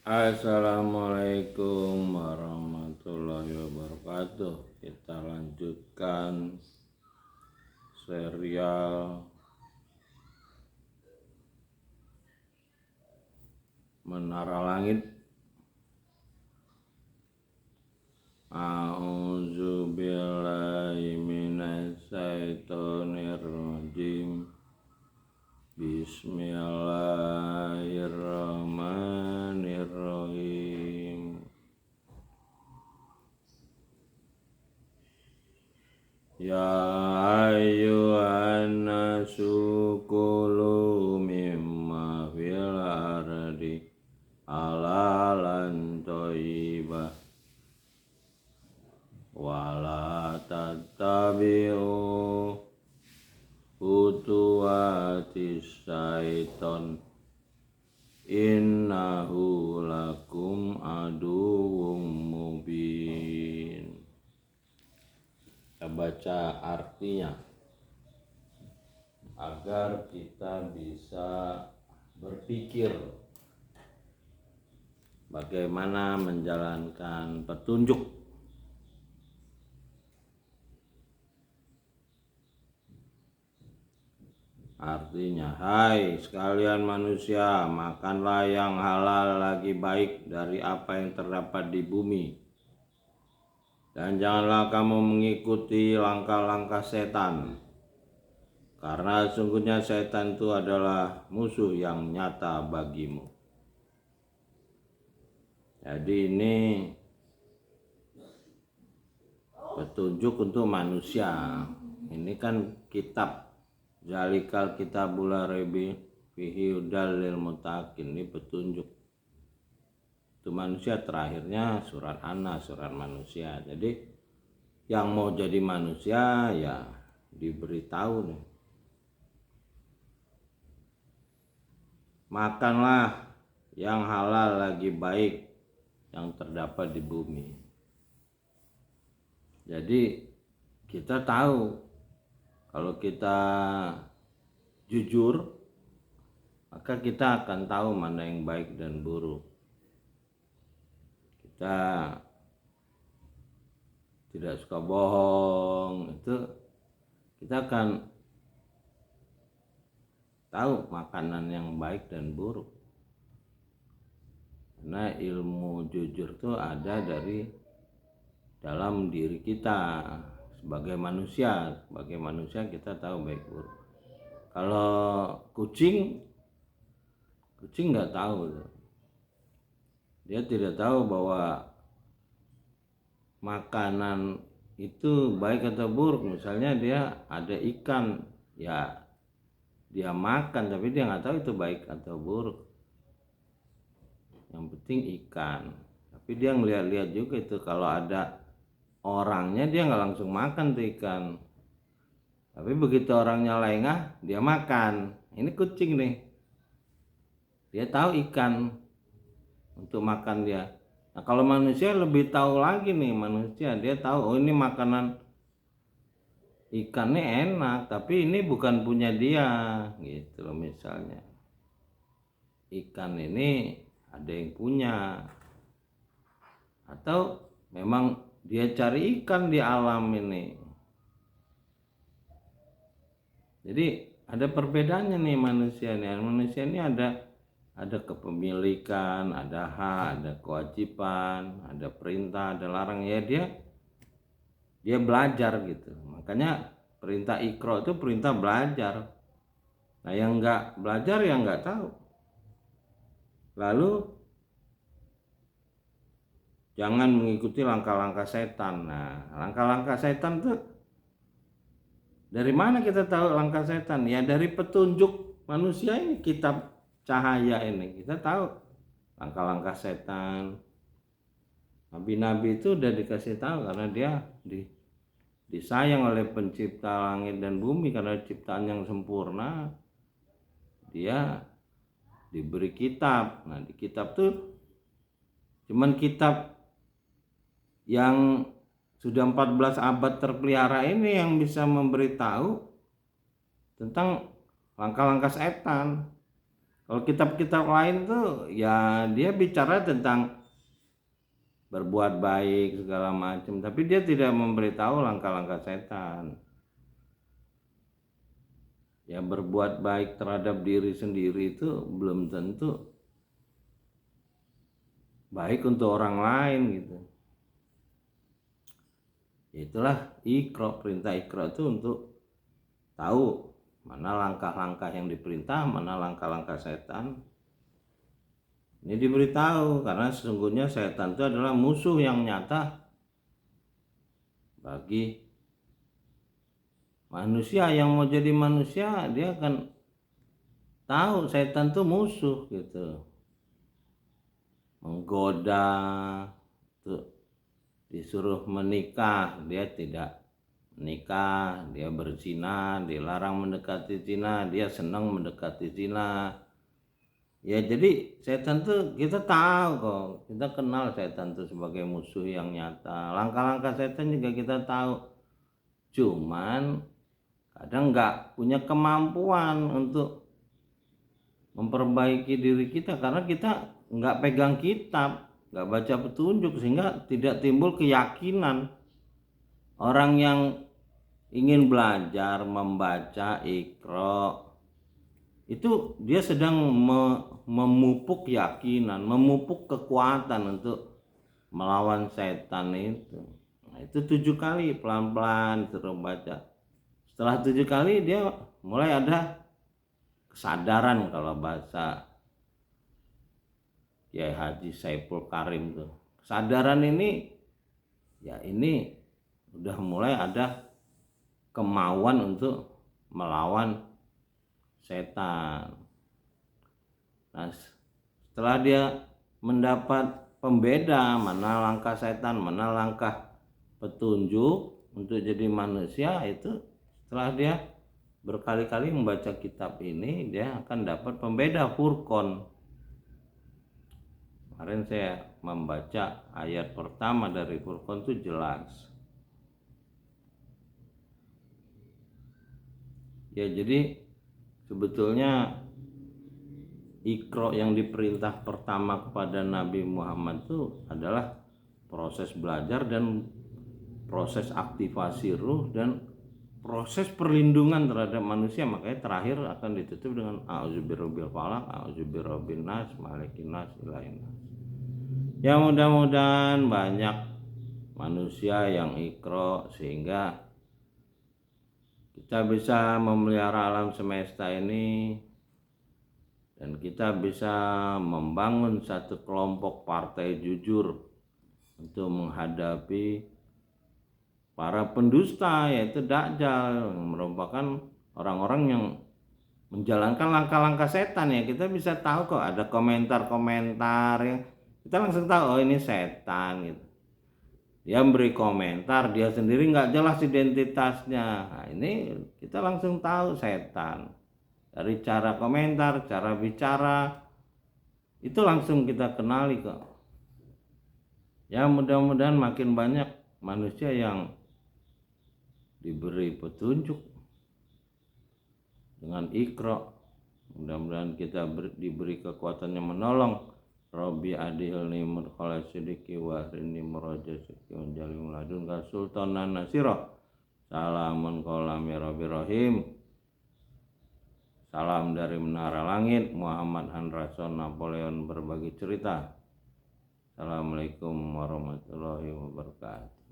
Assalamualaikum warahmatullahi wabarakatuh. Kita lanjutkan serial Menara Langit. A'udzubillahi minasyaitonirrajim. Bismillahirrahmanirrahim. Ya ayyuhan nasu kulu mimma fil ardi halalan thayyibah wala tattabi'u khutuwatis syaiton innahu lakum aduwwum mubin. Kita baca artinya agar kita bisa berpikir bagaimana menjalankan petunjuk. Artinya, hai sekalian manusia, makanlah yang halal lagi baik dari apa yang terdapat di bumi. Dan janganlah kamu mengikuti langkah-langkah setan, karena sungguhnya setan itu adalah musuh yang nyata bagimu. Jadi ini petunjuk untuk manusia. Ini kan kitab Zalikal kitabul la raiba fihi hudal lil muttaqin. Ini petunjuk itu manusia, terakhirnya surat An-Nas, surat manusia. Jadi yang mau jadi manusia ya diberitahu nih, makanlah yang halal lagi baik yang terdapat di bumi. Jadi kita tahu kalau kita jujur, maka kita akan tahu mana yang baik dan buruk. Kita tidak suka bohong, itu kita akan tahu makanan yang baik dan buruk. Karena ilmu jujur itu ada dari dalam diri kita. Sebagai manusia kita tahu baik buruk. Kalau kucing nggak tahu, dia tidak tahu bahwa makanan itu baik atau buruk. Misalnya dia ada ikan, ya dia makan, tapi dia nggak tahu itu baik atau buruk. Yang penting ikan. Tapi dia ngeliat-liat juga itu, kalau ada orangnya dia nggak langsung makan tuh ikan. Tapi begitu orangnya lengah, dia makan. Ini kucing nih, dia tahu ikan untuk makan dia. Nah kalau manusia lebih tahu lagi nih, manusia dia tahu, oh ini makanan ikannya enak, tapi ini bukan punya dia, gitu loh. Misalnya ikan ini ada yang punya, atau memang dia cari ikan di alam ini. Jadi ada perbedaannya nih manusia nih. Manusia ini ada kepemilikan, ada hak, ada kewajiban, ada perintah, ada larang. Ya dia belajar gitu. Makanya perintah Iqra itu perintah belajar. Nah yang nggak belajar yang nggak tahu. Lalu jangan mengikuti langkah-langkah setan. Nah langkah-langkah setan tuh dari mana kita tahu langkah setan? Ya dari petunjuk manusia ini, kitab cahaya ini. Kita tahu langkah-langkah setan. Nabi-nabi itu udah dikasih tahu karena dia disayang oleh pencipta langit dan bumi, karena ciptaan yang sempurna. Dia diberi kitab. Nah di kitab tuh cuman kitab yang sudah 14 abad terpelihara ini yang bisa memberitahu tentang langkah-langkah setan. Kalau kitab-kitab lain tuh ya dia bicara tentang berbuat baik segala macam, tapi dia tidak memberitahu langkah-langkah setan. Ya berbuat baik terhadap diri sendiri itu belum tentu baik untuk orang lain gitu. Itulah Iqra, perintah Iqra itu untuk tahu mana langkah-langkah yang diperintah, mana langkah-langkah setan. Ini diberitahu karena sesungguhnya setan itu adalah musuh yang nyata bagi manusia. Yang mau jadi manusia dia akan tahu setan itu musuh gitu. Menggoda, tuh disuruh menikah dia tidak menikah, dia berzina, dilarang mendekati zina, dia senang mendekati zina. Ya jadi setan tuh kita tahu kok, kita kenal setan tuh sebagai musuh yang nyata. Langkah-langkah setan juga kita tahu, cuman kadang nggak punya kemampuan untuk memperbaiki diri kita karena kita nggak pegang kitab, nggak baca petunjuk, sehingga tidak timbul keyakinan. Orang yang ingin belajar membaca Iqra itu dia sedang memupuk keyakinan, memupuk kekuatan untuk melawan setan itu. Nah, itu 7 kali pelan-pelan terus baca. Setelah 7 kali dia mulai ada kesadaran, kalau bahasa Kiai Haji Saiful Karim tuh. Kesadaran ini ya ini udah mulai ada kemauan untuk melawan setan. Nah, setelah dia mendapat pembeda mana langkah setan, mana langkah petunjuk untuk jadi manusia, itu setelah dia berkali-kali membaca kitab ini, dia akan dapat pembeda Furqan. Kemarin saya membaca ayat pertama dari Furqan itu jelas. Ya jadi sebetulnya Iqra yang diperintah pertama kepada Nabi Muhammad itu adalah proses belajar dan proses aktivasi ruh dan proses perlindungan terhadap manusia. Makanya terakhir akan ditutup dengan a'udzubirabbil falaq, a'udzubirabbin nas, malikin nas, ilahin nas. Ya mudah-mudahan banyak manusia yang Iqra sehingga kita bisa memelihara alam semesta ini dan kita bisa membangun satu kelompok partai jujur untuk menghadapi para pendusta, yaitu Dajjal, yang merupakan orang-orang yang menjalankan langkah-langkah setan. Ya kita bisa tahu kok, ada komentar-komentar yang kita langsung tahu, oh ini setan gitu. Dia beri komentar, dia sendiri nggak jelas identitasnya. Nah, ini kita langsung tahu setan. Dari cara komentar, cara bicara, itu langsung kita kenali kok. Ya mudah-mudahan makin banyak manusia yang diberi petunjuk dengan Iqra. Mudah-mudahan kita diberi kekuatan yang menolong. Rabbi adilni mudkhala sidiki wa rini muraja sidiki wa jalim ladunka sultanan nasira. Salamun qawlami rabbi rahim. Salam dari Menara Langit, Muhammad Hanrason Napoleon berbagi cerita. Assalamualaikum warahmatullahi wabarakatuh.